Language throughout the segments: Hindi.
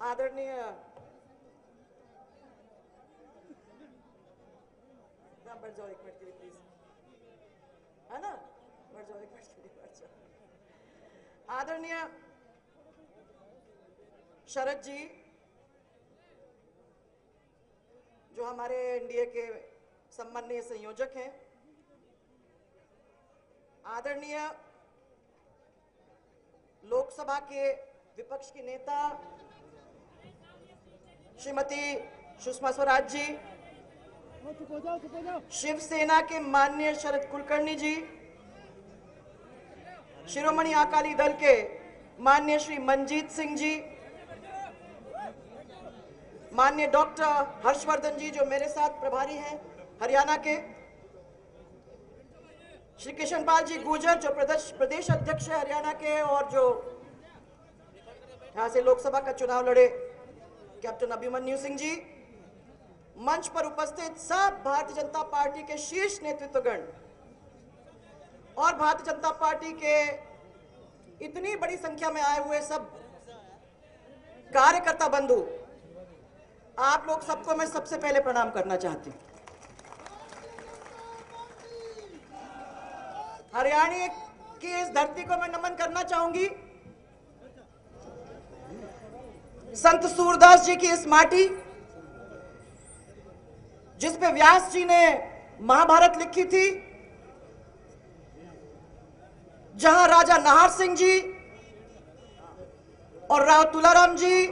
आदरणीय बैठ जाओ एक मिनट के लिए प्लीज, है ना, बैठ जाओ एक मिनट के लिए, बैठ जाओ। आदरणीय शरद जी जो हमारे एनडीए के सम्माननीय संयोजक हैं, आदरणीय लोकसभा के विपक्ष की नेता श्रीमती सुषमा स्वराज जी, शिवसेना के माननीय शरद कुलकर्णी जी, शिरोमणि अकाली दल के माननीय श्री मनजीत सिंह जी, माननीय डॉक्टर हर्षवर्धन जी जो मेरे साथ प्रभारी हैं हरियाणा के, श्री कृष्णपाल जी गुर्जर जो प्रदेश अध्यक्ष है हरियाणा के और जो यहां से लोकसभा का चुनाव लड़े कैप्टन अभिमन्यु सिंह जी, मंच पर उपस्थित सब भारतीय जनता पार्टी के शीर्ष नेतृत्वगण और भारतीय जनता पार्टी के इतनी बड़ी संख्या में आए हुए सब कार्यकर्ता बंधु, आप लोग सबको मैं सबसे पहले प्रणाम करना चाहती हूं। हरियाणा की इस धरती को मैं नमन करना चाहूंगी। संत सूरदास जी की इस माटी जिस पे व्यास जी ने महाभारत लिखी थी, जहां राजा नाहर सिंह जी और राव तुलाराम जी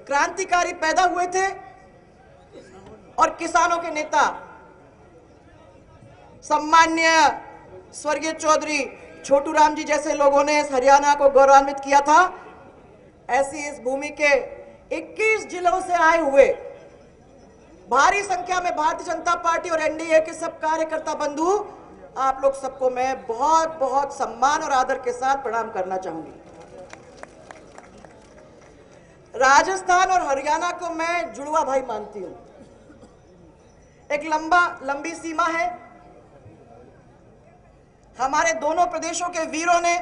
क्रांतिकारी पैदा हुए थे और किसानों के नेता सम्मान्य स्वर्गीय चौधरी छोटू राम जी जैसे लोगों ने इस हरियाणा को गौरवान्वित किया था, ऐसी इस भूमि के 21 जिलों से आए हुए भारी संख्या में भारतीय जनता पार्टी और एनडीए के सब कार्यकर्ता बंधु, आप लोग सबको मैं बहुत बहुत सम्मान और आदर के साथ प्रणाम करना चाहूंगी। राजस्थान और हरियाणा को मैं जुड़वा भाई मानती हूं। एक लंबी सीमा है। हमारे दोनों प्रदेशों के वीरों ने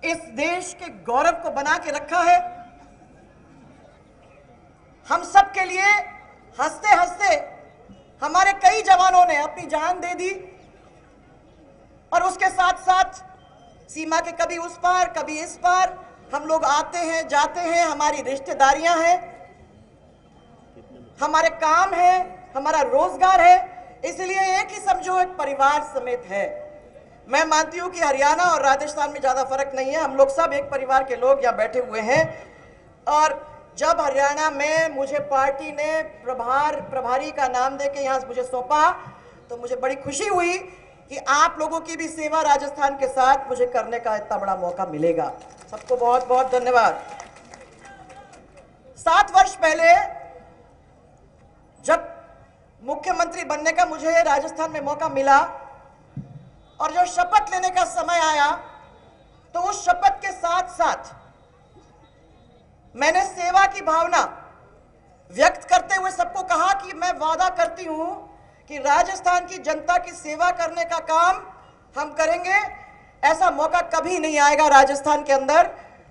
इस देश के गौरव को बना के रखा है। हम सब के लिए हंसते हंसते हमारे कई जवानों ने अपनी जान दे दी और उसके साथ साथ सीमा के कभी उस पार कभी इस पार हम लोग आते हैं जाते हैं। हमारी रिश्तेदारियां हैं, हमारे काम है, हमारा रोजगार है, इसलिए एक ही समझो एक परिवार समेत है। मैं मानती हूं कि हरियाणा और राजस्थान में ज्यादा फर्क नहीं है। हम लोग सब एक परिवार के लोग यहाँ बैठे हुए हैं। और जब हरियाणा में मुझे पार्टी ने प्रभारी का नाम देके यहाँ मुझे सौंपा तो मुझे बड़ी खुशी हुई कि आप लोगों की भी सेवा राजस्थान के साथ मुझे करने का इतना बड़ा मौका मिलेगा। सबको बहुत बहुत धन्यवाद। 7 वर्ष पहले जब मुख्यमंत्री बनने का मुझे राजस्थान में मौका मिला और जो शपथ लेने का समय आया तो उस शपथ के साथ साथ मैंने सेवा की भावना व्यक्त करते हुए सबको कहा कि मैं वादा करती हूं कि राजस्थान की जनता की सेवा करने का काम हम करेंगे। ऐसा मौका कभी नहीं आएगा राजस्थान के अंदर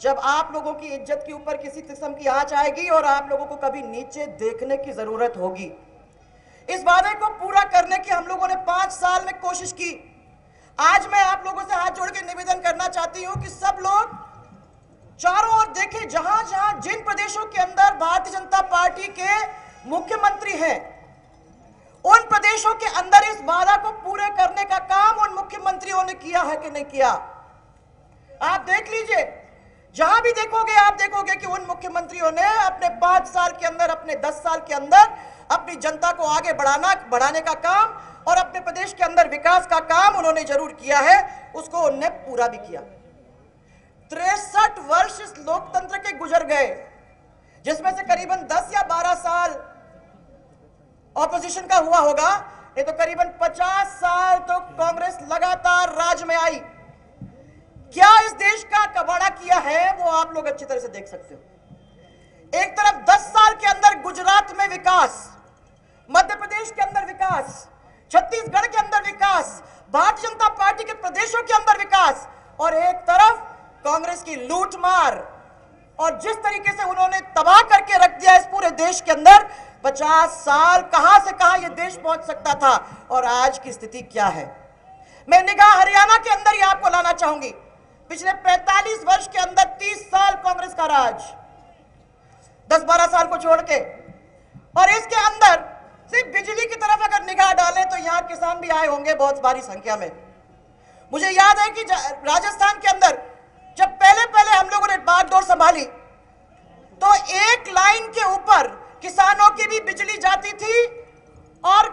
जब आप लोगों की इज्जत के ऊपर किसी किस्म की आंच आएगी और आप लोगों को कभी नीचे देखने की जरूरत होगी। इस वादे को पूरा करने की हम लोगों ने 5 साल में कोशिश की। आज मैं आप लोगों से हाथ जोड़ के निवेदन करना चाहती हूं कि सब लोग चारों ओर देखें, जहां जहां जिन प्रदेशों के अंदर भारतीय जनता पार्टी के मुख्यमंत्री हैं, उन प्रदेशों के अंदर इस वादा को पूरे करने का काम उन मुख्यमंत्रियों ने किया है कि नहीं किया। आप देख लीजिए, जहां भी देखोगे आप देखोगे कि उन मुख्यमंत्रियों ने अपने 5 साल के अंदर, अपने 10 साल के अंदर अपनी जनता को आगे बढ़ाने का काम और अपने प्रदेश के अंदर विकास का काम उन्होंने जरूर किया है, उसको उन्होंने पूरा भी किया। 63 वर्ष इस लोकतंत्र के गुजर गए, जिसमें से करीबन 10 या 12 साल ऑपोजिशन का हुआ होगा, नहीं तो करीबन 50 साल तो कांग्रेस लगातार राज में आई। क्या इस देश का कबाड़ा किया है वो आप लोग अच्छी तरह से देख सकते हो। एक तरफ 10 साल के अंदर गुजरात में विकास, मध्य प्रदेश के अंदर विकास, छत्तीसगढ़ के अंदर विकास, भारतीय जनता पार्टी के प्रदेशों के अंदर विकास, और एक तरफ कांग्रेस की लूटमार, और जिस तरीके से उन्होंने तबाह करके रख दिया इस पूरे देश के अंदर, 50 साल कहां से कहां यह देश पहुंच सकता था और आज की स्थिति क्या है। मैं निगाह हरियाणा के अंदर ही आपको लाना चाहूंगी। पिछले 45 वर्ष के अंदर 30 साल कांग्रेस का राज, 10-12 साल को छोड़ के, और इसके अंदर सिर्फ बिजली की तरफ अगर निगाह डालें तो यहां किसान भी आए होंगे बहुत भारी संख्या में। मुझे याद है कि राजस्थान के अंदर जब पहले पहले हम लोगों ने बागडोर संभाली तो एक लाइन के ऊपर किसानों की भी बिजली जाती थी और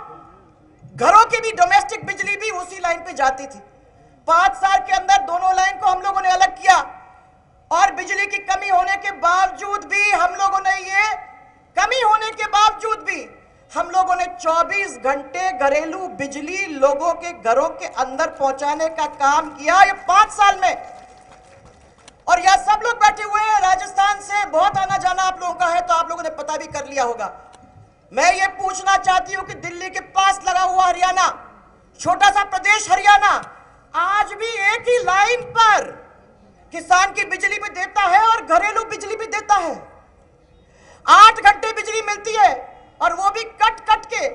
घरों की भी डोमेस्टिक बिजली भी उसी लाइन पे जाती थी। 5 साल के अंदर दोनों लाइन को हम लोगों ने अलग किया और बिजली की कमी होने के बावजूद भी हम लोगों ने ये कमी होने के बावजूद भी हम लोगों ने 24 घंटे घरेलू बिजली लोगों के घरों के अंदर पहुंचाने का काम किया ये 5 साल में। और यह सब लोग बैठे हुए हैं, राजस्थान से बहुत आना जाना आप लोगों का है तो आप लोगों ने पता भी कर लिया होगा। मैं ये पूछना चाहती हूं कि दिल्ली के पास लगा हुआ हरियाणा, छोटा सा प्रदेश हरियाणा, आज भी एक ही लाइन पर किसान की बिजली भी देता है और घरेलू बिजली भी देता है। 8 घंटे बिजली मिलती है और वो भी कट कट के।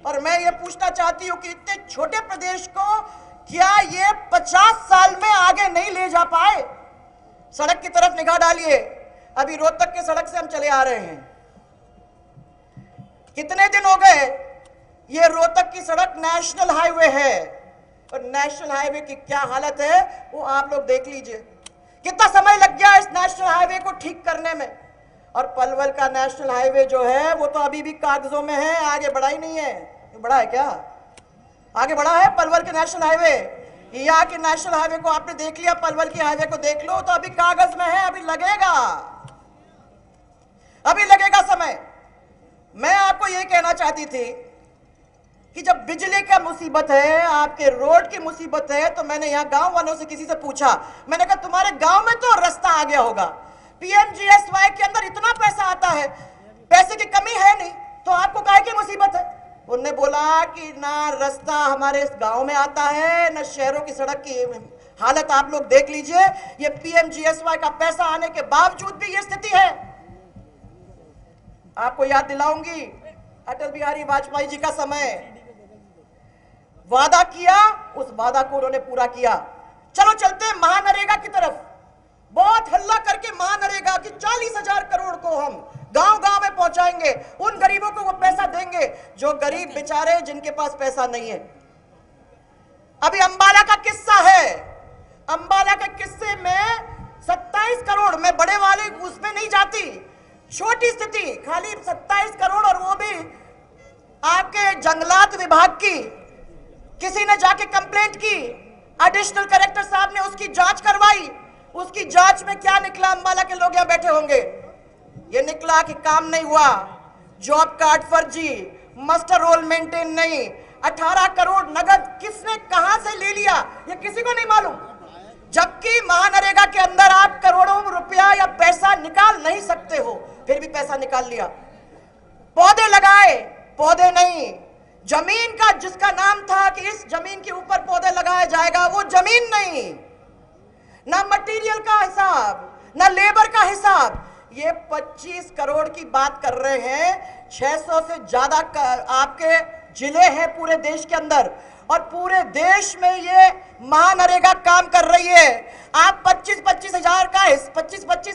और मैं ये पूछना चाहती हूं कि इतने छोटे प्रदेश को क्या ये 50 साल में आगे नहीं ले जा पाए? सड़क की तरफ निगाह डालिए, अभी रोहतक के सड़क से हम चले आ रहे हैं। कितने दिन हो गए, ये रोहतक की सड़क नेशनल हाईवे है और नेशनल हाईवे की क्या हालत है वो आप लोग देख लीजिए। कितना समय लग गया इस नेशनल हाईवे को ठीक करने में। और पलवल का नेशनल हाईवे जो है वो तो अभी भी कागजों में है, आगे बढ़ा ही नहीं है। बढ़ा है क्या? आगे बढ़ा है पलवल के नेशनल हाईवे? यहाँ के नेशनल हाईवे को आपने देख लिया, पलवल की हाईवे को देख लो तो अभी कागज में है, अभी लगेगा समय। मैं आपको यह कहना चाहती थी कि जब बिजली का मुसीबत है, आपके रोड की मुसीबत है, तो मैंने यहाँ गांव वालों से किसी से पूछा, मैंने कहा तुम्हारे गांव में तो रास्ता आ गया होगा, पीएमजीएसवाई के अंदर इतना पैसा आता है, पैसे की कमी है नहीं, तो आपको काहे की मुसीबत है? उन्होंने बोला कि ना रास्ता हमारे इस गांव में आता है, ना शहरों की सड़क की हालत आप लोग देख लीजिए। ये पीएमजीएसवाई का पैसा आने के बावजूद भी ये स्थिति है। आपको याद दिलाऊंगी अटल बिहारी वाजपेयी जी का समय, वादा किया, उस वादा को उन्होंने पूरा किया। चलो चलते हैं महानरेगा की तरफ। बहुत हल्ला करके महानरेगा की 40,000 करोड़ को हम गांव गांव में पहुंचाएंगे, उन गरीबों को वो पैसा देंगे जो गरीब बेचारे जिनके पास पैसा नहीं है। अभी अंबाला का किस्सा है, अंबाला के किस्से में 27 करोड़, मैं बड़े वाले उसमें नहीं जाती, छोटी स्थिति, खाली 27 करोड़ और वो भी आपके जंगलात विभाग की किसी ने जाके कंप्लेंट की, एडिशनल कलेक्टर साहब ने उसकी जांच करवाई। उसकी जांच में क्या निकला? अंबाला के लोग यहां बैठे होंगे, ये निकला कि काम नहीं हुआ, जॉब कार्ड फर्जी, मास्टर रोल मेंटेन नहीं, 18 करोड़ नगद किसने कहां से ले लिया ये किसी को नहीं मालूम। जबकि महानरेगा के अंदर आप करोड़ों रुपया या पैसा निकाल नहीं सकते हो, फिर भी पैसा निकाल लिया। पौधे लगाए, पौधे नहीं, जमीन का जिसका नाम था कि इस जमीन के ऊपर पौधे लगाया जाएगा, वो जमीन नहीं, ना मटेरियल का हिसाब, ना लेबर का हिसाब। ये 25 करोड़ की बात कर रहे हैं, 600 से ज्यादा आपके जिले हैं पूरे देश के अंदर और पूरे देश में ये महानरेगा काम कर रही है। आप 25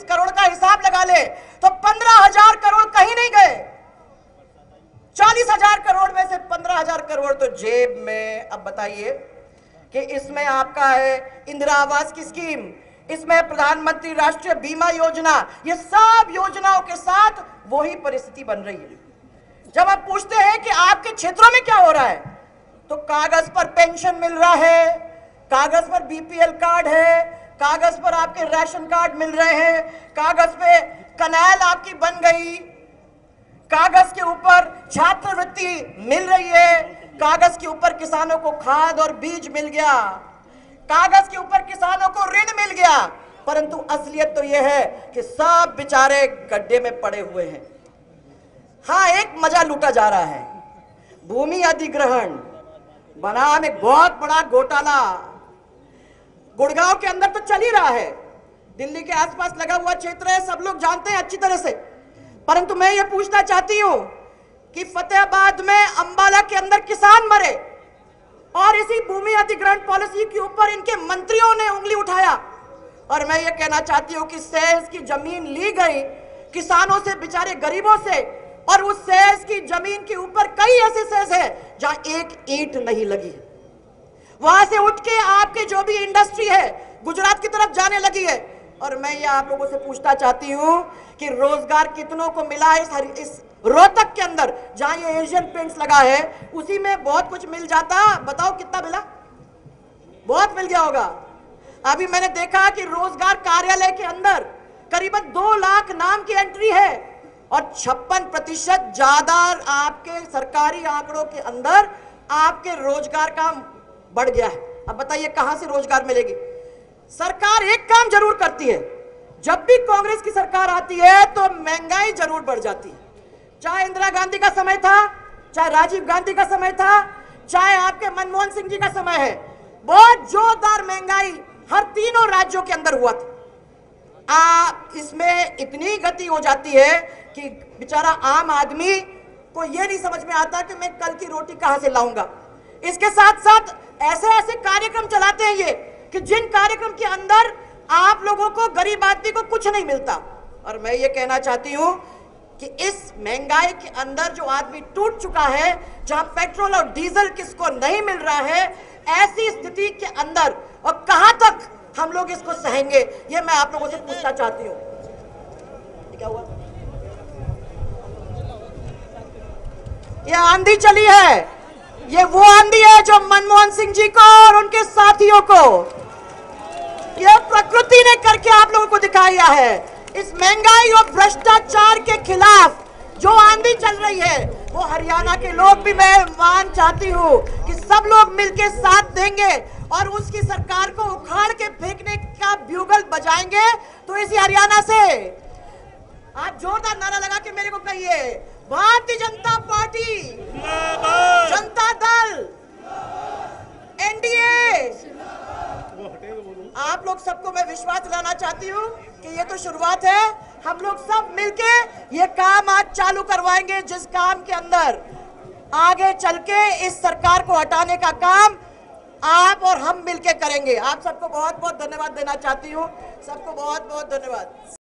करोड़ का हिसाब लगा ले तो 15,000 करोड़ कहीं नहीं गए। 40,000 करोड़ में से 15,000 करोड़ तो जेब में। अब बताइए कि इसमें आपका है इंदिरा आवास की स्कीम, इसमें प्रधानमंत्री राष्ट्रीय बीमा योजना, ये सब योजनाओं के साथ वही परिस्थिति बन रही है। जब आप पूछते हैं कि आपके क्षेत्रों में क्या हो रहा है, तो कागज पर पेंशन मिल रहा है, कागज पर बीपीएल कार्ड है, कागज पर आपके राशन कार्ड मिल रहे हैं, कागज पे कनाल आपकी बन गई, कागज के ऊपर छात्रवृत्ति मिल रही है, कागज के ऊपर किसानों को खाद और बीज मिल गया, कागज के ऊपर किसानों को ऋण मिल गया, परंतु असलियत तो यह है कि सब बेचारे गड्ढे में पड़े हुए हैं। हाँ, एक मजा लूटा जा रहा है, भूमि अधिग्रहण बनाने में बहुत बड़ा घोटाला गुड़गांव के अंदर तो चल ही रहा है। दिल्ली के आसपास लगा हुआ क्षेत्र है, सब लोग जानते हैं अच्छी तरह से। परंतु मैं ये पूछना चाहती हूं कि फतेहाबाद में अंबाला के अंदर किसान मरे और इसी भूमि अधिग्रहण पॉलिसी के ऊपर इनके मंत्रियों ने उंगली उठाया। और मैं ये कहना चाहती हूं कि सहज की जमीन ली गई किसानों से, बेचारे गरीबों से, और उस सहज की जमीन के ऊपर कई ऐसे सहज है जहां एक ईंट नहीं लगी है। वहां से उठ के आपके जो भी इंडस्ट्री है गुजरात की तरफ जाने लगी है। और मैं ये आप लोगों से पूछना चाहती हूं कि रोजगार कितनों को मिला इस रोहतक के अंदर जहां ये एशियन पेंट्स लगा है, उसी में बहुत कुछ मिल जाता। बताओ कितना मिला? बहुत मिल गया होगा। अभी मैंने देखा कि रोजगार कार्यालय के अंदर करीबन 2 लाख नाम की एंट्री है और 56% ज्यादा आपके सरकारी आंकड़ों के अंदर आपके रोजगार का बढ़ गया है। अब बताइए कहां से रोजगार मिलेगी? सरकार एक काम जरूर करती है, जब भी कांग्रेस की सरकार आती है तो महंगाई जरूर बढ़ जाती है। चाहे इंदिरा गांधी का समय था, चाहे राजीव गांधी का समय था, चाहे आपके मनमोहन सिंह जी का समय है, बहुत जोरदार महंगाई हर तीनों राज्यों के अंदर हुआ था। इसमें इतनी गति हो जाती है कि बेचारा आम आदमी को यह नहीं समझ में आता कि मैं कल की रोटी कहां से लाऊंगा। इसके साथ साथ ऐसे ऐसे कार्यक्रम चलाते हैं ये कि जिन कार्यक्रम के अंदर आप लोगों को, गरीब आदमी को कुछ नहीं मिलता। और मैं ये कहना चाहती हूं कि इस महंगाई के अंदर जो आदमी टूट चुका है, जहां पेट्रोल और डीजल किसको नहीं मिल रहा है, ऐसी स्थिति के अंदर और कहां तक हम लोग इसको सहेंगे, ये मैं आप लोगों से पूछना चाहती हूं। क्या हुआ? ये आंधी चली है, ये वो आंधी है जो मनमोहन सिंह जी को और उनके साथियों को, ये प्रकृति ने करके आप लोगों को दिखाया है। इस महंगाई और भ्रष्टाचार के खिलाफ जो आंधी चल रही है, वो हरियाणा के लोग भी, मैं मान चाहती हूँ कि सब लोग मिलकर साथ देंगे और उसकी सरकार को उखाड़ के फेंकने का ब्यूगल बजाएंगे। तो इसी हरियाणा से आप जोरदार नारा लगा के मेरे को कहिए, भारतीय जनता पार्टी, जनता दल, एनडीए। आप लोग सबको मैं विश्वास दिलाना चाहती हूँ कि ये तो शुरुआत है। हम लोग सब मिलके ये काम आज चालू करवाएंगे, जिस काम के अंदर आगे चल के इस सरकार को हटाने का काम आप और हम मिलके करेंगे। आप सबको बहुत बहुत धन्यवाद देना चाहती हूँ। सबको बहुत बहुत धन्यवाद।